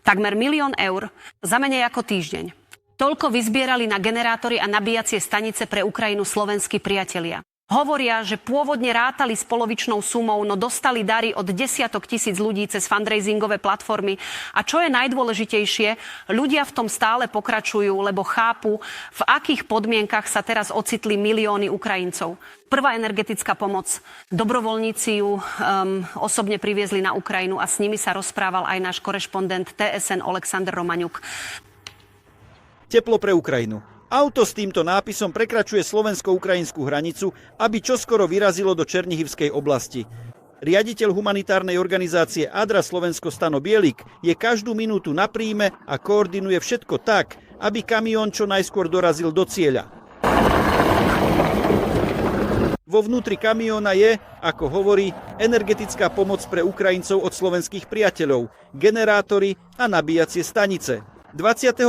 Takmer 1 000 000 eur za menej ako týždeň. Toľko vyzbierali na generátory a nabíjacie stanice pre Ukrajinu slovenskí priatelia. Hovoria, že pôvodne rátali s polovičnou sumou, no dostali dary od desiatok tisíc ľudí cez fundraisingové platformy. A čo je najdôležitejšie, ľudia v tom stále pokračujú, lebo chápu, v akých podmienkach sa teraz ocitli milióny Ukrajincov. Prvá energetická pomoc. Dobrovoľníci ju osobne priviezli na Ukrajinu a s nimi sa rozprával aj náš korešpondent TSN Alexander Romaňuk. Teplo pre Ukrajinu. Auto s týmto nápisom prekračuje slovensko-ukrajinskú hranicu, aby čoskoro vyrazilo do Černihivskej oblasti. Riaditeľ humanitárnej organizácie Adra Slovensko Stano Bielik je každú minútu na príjme a koordinuje všetko tak, aby kamión čo najskôr dorazil do cieľa. Vo vnútri kamióna je, ako hovorí, energetická pomoc pre Ukrajincov od slovenských priateľov, generátory a nabíjacie stanice. 23.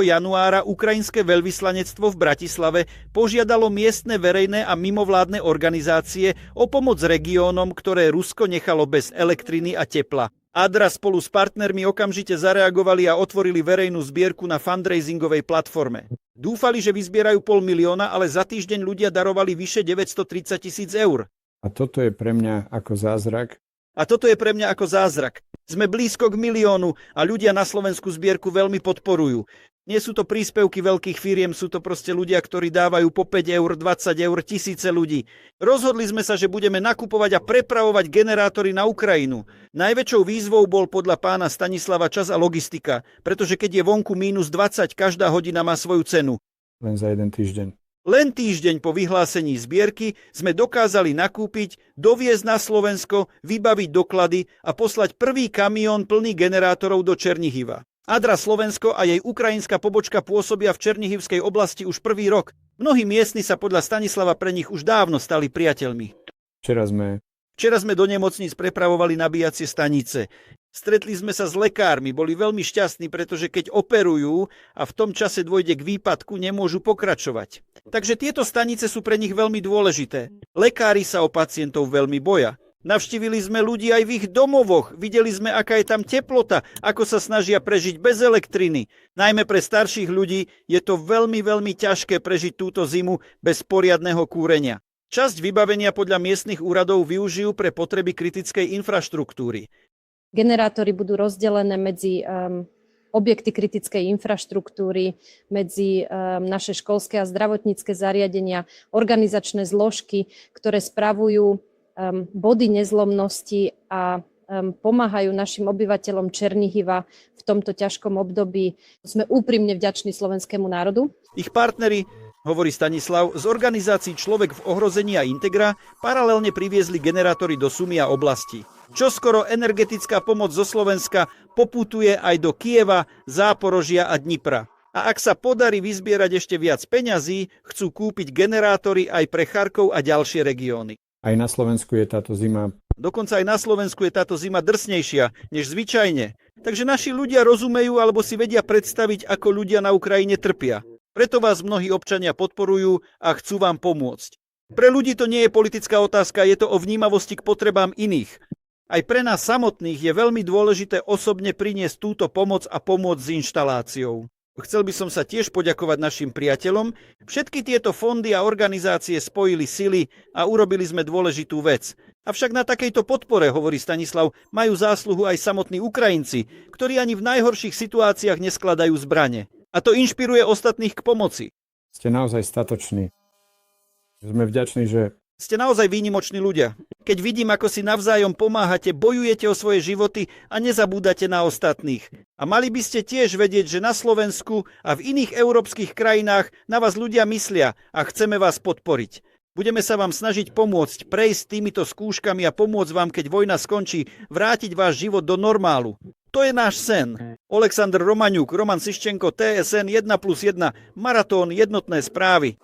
januára ukrajinské veľvyslanectvo v Bratislave požiadalo miestne verejné a mimovládne organizácie o pomoc regiónom, ktoré Rusko nechalo bez elektriny a tepla. Adra spolu s partnermi okamžite zareagovali a otvorili verejnú zbierku na fundraisingovej platforme. Dúfali, že vyzbierajú 500 000, ale za týždeň ľudia darovali vyše 930 000 eur. A toto je pre mňa ako zázrak. Sme blízko k 1 000 000 a ľudia na Slovensku zbierku veľmi podporujú. Nie sú to príspevky veľkých firiem, sú to proste ľudia, ktorí dávajú po 5 eur, 20 eur, tisíce ľudí. Rozhodli sme sa, že budeme nakupovať a prepravovať generátory na Ukrajinu. Najväčšou výzvou bol podľa pána Stanislava čas a logistika, pretože keď je vonku -20, každá hodina má svoju cenu. Len za jeden týždeň. Len týždeň po vyhlásení zbierky sme dokázali nakúpiť, doviezť na Slovensko, vybaviť doklady a poslať prvý kamión plný generátorov do Černihiva. Adra Slovensko a jej ukrajinská pobočka pôsobia v Černihivskej oblasti už 1. rok. Mnohí miestni sa podľa Stanislava pre nich už dávno stali priateľmi. Včera sme do nemocníc prepravovali nabíjacie stanice. Stretli sme sa s lekármi, boli veľmi šťastní, pretože keď operujú a v tom čase dôjde k výpadku, nemôžu pokračovať. Takže tieto stanice sú pre nich veľmi dôležité. Lekári sa o pacientov veľmi boja. Navštívili sme ľudí aj v ich domovoch, videli sme, aká je tam teplota, ako sa snažia prežiť bez elektriny. Najmä pre starších ľudí je to veľmi, veľmi ťažké prežiť túto zimu bez poriadneho kúrenia. Časť vybavenia podľa miestnych úradov využijú pre potreby kritickej infraštruktúry. Generátory budú rozdelené medzi objekty kritickej infraštruktúry, medzi naše školské a zdravotnícke zariadenia, organizačné zložky, ktoré spravujú body nezlomnosti a pomáhajú našim obyvateľom Černihiva v tomto ťažkom období. Sme úprimne vďační slovenskému národu. Ich partneri, hovorí Stanislav, z organizácií Človek v ohrození a Integra paralelne priviezli generátory do Sumy a oblasti. Čoskoro energetická pomoc zo Slovenska poputuje aj do Kyjeva, Záporožia a Dnipra. A ak sa podarí vyzbierať ešte viac peňazí, chcú kúpiť generátory aj pre Charkov a ďalšie regióny. Aj na Slovensku je táto zima. Dokonca aj na Slovensku je táto zima drsnejšia než zvyčajne. Takže naši ľudia rozumejú alebo si vedia predstaviť, ako ľudia na Ukrajine trpia. Preto vás mnohí občania podporujú a chcú vám pomôcť. Pre ľudí to nie je politická otázka, je to o vnímavosti k potrebám iných. Aj pre nás samotných je veľmi dôležité osobne priniesť túto pomoc a pomôcť s inštaláciou. Chcel by som sa tiež poďakovať našim priateľom. Všetky tieto fondy a organizácie spojili sily a urobili sme dôležitú vec. Avšak na takejto podpore, hovorí Stanislav, majú zásluhu aj samotní Ukrajinci, ktorí ani v najhorších situáciách neskladajú zbrane. A to inšpiruje ostatných k pomoci. Ste naozaj statoční. Sme vďační, že Ste naozaj výnimoční ľudia. Keď vidím, ako si navzájom pomáhate, bojujete o svoje životy a nezabúdate na ostatných. A mali by ste tiež vedieť, že na Slovensku a v iných európskych krajinách na vás ľudia myslia a chceme vás podporiť. Budeme sa vám snažiť pomôcť prejsť týmito skúškami a pomôcť vám, keď vojna skončí, vrátiť váš život do normálu. To je náš sen. Alexander Romaňuk, Roman Siščenko, TSN 1+1, Maratón, jednotné správy.